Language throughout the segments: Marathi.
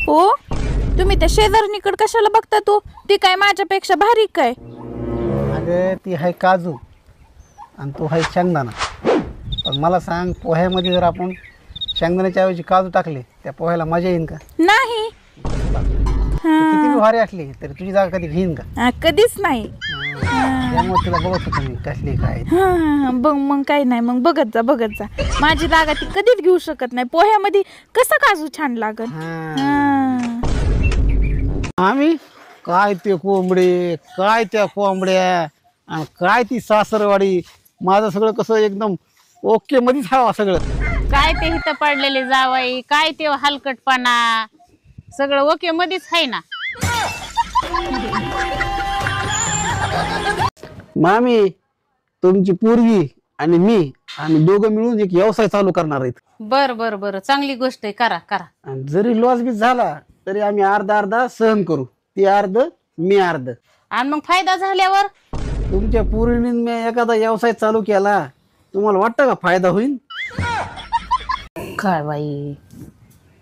हो, तुम्ही त्या शेजारणीकडे कशाला बघता? तू ती काय माझ्यापेक्षा भारी काय? अगं ती आहे काजू आणि तू आहे शेंगदाणा. पण मला सांग, पोह्यामध्ये जर आपण शेंगदाण्याच्या ऐवजी काजू टाकले, त्या पोह्याला मजा येईन का? नाही. किती बी भारी असली तरी तुझी जागा कधी घेईन का? कधीच नाही. त्यामुळे तिला बघत होतो मी कसली काय. बघ मग काही नाही, मग बघत जा. माझी जागा ती कधीच घेऊ शकत नाही. पोह्यामध्ये कसं काजू छान लागत. आम्ही काय ते कोंबडे, काय त्या कोंबड्या आणि काय ती सासरवाडी, माझं सगळं कसं एकदम ओके मध्येच हवा सगळं. काय ते इथं पडलेले जावाई, काय ते हलकटपणा, सगळं ओके मध्येच आहे ना. मामी, तुमची पोरगी आणि मी आम्ही दोघं मिळून एक व्यवसाय चालू करणार आहेत. बर चांगली गोष्ट आहे. करा. आणि जरी लॉस बी झाला तरी आम्ही अर्धा सहन करू. ती अर्ध, मी अर्ध. आणि मग फायदा झाल्यावर तुमच्या पोरीने मी एखादा व्यवसाय चालू केला, तुम्हाला वाटतं का फायदा होईल? काय बाई,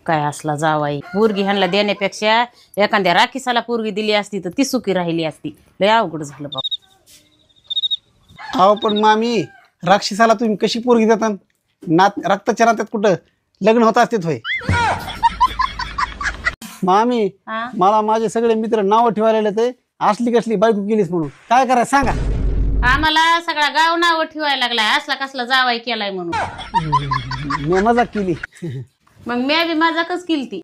काय असला जावाई. पोरगी ह्यांना देण्यापेक्षा एखाद्या राखीसाला पोरगी दिली असती तर ती सुखी राहिली असती. लय अवघड झालं बाबा. अहो पण मामी, राक्षसाला तुम्ही कशी पोरगी देता? रक्ताच्या नात्यात कुठं लग्न होत असते होय? मामी, मला माझे सगळे मित्र नाव ठेवायला ते असली कसली बायको केलीस म्हणून. काय करायचं सांगा? आम्हाला सगळा गाव नाव ठेवायला लागलाय, असला कसला जावाई केलाय म्हणून. मी मजाक केली. मग मी बी मजाकच केली ती.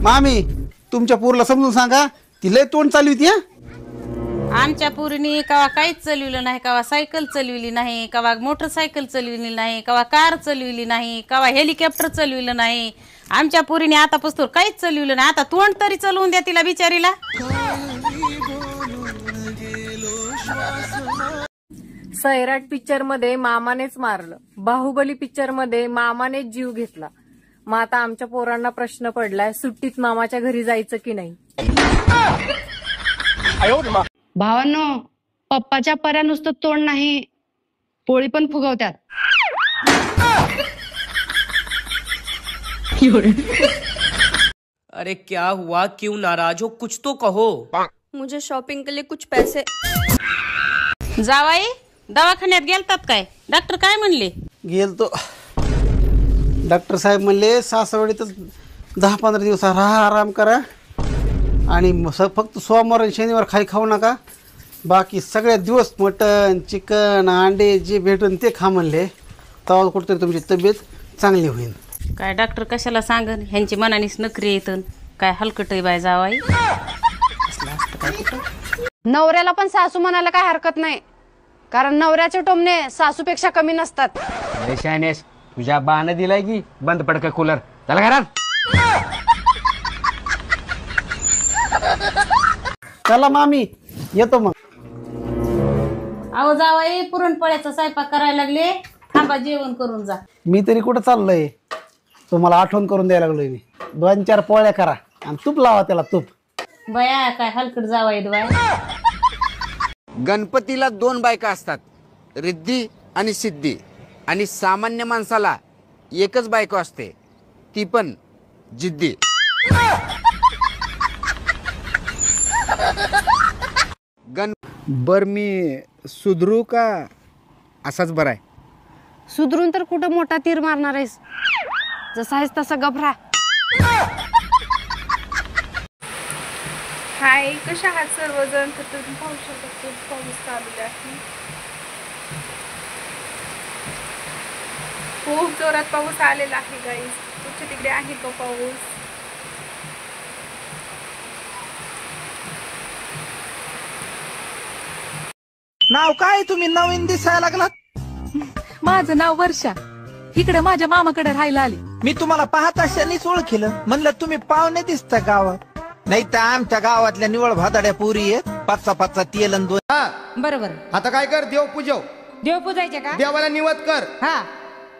मामी, तुमच्या पोरला समजून सांगा, ती लय तोंड चालू होती. आमच्या पोरीने कवा काहीच चालविलं नाही, कवा सायकल चालविली नाही, कवा मोटरसायकल चालविली नाही, कवा कार चालविली नाही, कवा हेलिकॉप्टर चालविलं नाही. आमच्या पोरीने आतापासून काहीच चालविलं नाही. आता तोंड तरी चालवून द्या तिला बिचारीला. सैराट पिक्चर मध्ये मामानेच मारलं, बाहुबली पिक्चर मध्ये मामानेच जीव घेतला. मग आता आमच्या पोरांना प्रश्न पडलाय, सुट्टीत मामाच्या घरी जायचं की नाही. भावांनो, पप्पाच्या पर्या नुसतं तोंड नाही, पोळी पण फुगवतात. अरे क्या हुआ, क्यों नाराज हो, कुछ तो कहो. मुझे शॉपिंग के लिए कुछ पैसे. जावाई, दवाखान्यात गेलतात काय? डॉक्टर काय म्हणले? गेलतो. डॉक्टर साहेब म्हणले सासवडीतच 10-15 दिवस राहा, आराम करा आणि फक्त सोमवार आणि शनिवार खाऊ नका. बाकी सगळे दिवस मटन, चिकन, अंडे जे भेटून ते खा म्हणले. तेव्हा कुठेतरी तुमची तब्येत चांगली होईल. काय डॉक्टर कशाला सांगन, ह्यांची मनानीच नखरी येत. काय हलकट बाय जावाई. नवऱ्याला पण सासू म्हणायला काय हरकत नाही, कारण नवऱ्याचे टोमणे सासूपेक्षा कमी नसतात. शायनेस, तुझ्या बाण दिलाय की बंद पडका कूलर. चला घरात. चला मामी, येतो मग. अहो जावाई, पुरणपोळ्याचा स्वयंपाक करायला लागले. थांबा, जेवण करून जा. मी तरी कुठं चाललोय, तुम्हाला आठवण करून द्यायला लागलोय. मी 2-4 पोळ्या करा आणि तूप लावा त्याला, तूप. बया, काय हलकट जावाई बाय. गणपतीला 2 बायका असतात, रिद्धी आणि सिद्धी. आणि सामान्य माणसाला एकच बायको असते, ती पण जिद्दी. बर मी सुधरू का असाच बरा आहे? सुधरून तर कुठं मोठा तीर मारणार आहेस, जसा आहेस तसा गभरा. हाय, कशा आहात सर्वजण? तर तुम्ही पाहू शकता पाऊस चालू आहे. खूप जोरात पाऊस आलेला आहे गाईस. तुमच्या तिकडे आहे का पाऊस? नाव काय? तुम्ही नवीन दिसायला लागलात. माझं नाव वर्षा. इकडे माझ्या मामाकडे राहायला आली. मी तुम्हाला पाहत असल्यानेच ओळखलं. म्हणलं तुम्ही पाहुणे दिसता गावात. नाही तर आमच्या गावातल्या निवळ भादाड्या पुरी आहेत, 5-5 तेल आणि 2. बरोबर. आता काय कर, देव पूजव. देव पूजायचे का? देवाला निवत कर. हा,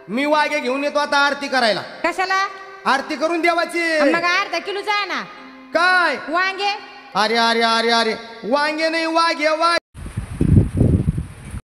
मी वागे घेऊन येतो आता आरती करायला. कशाला? आरती करून देवाची. मग अर्धा किलोचा आहे ना. काय वांगे? अरे अरे अरे अरे, वांगे नाही, वाघे.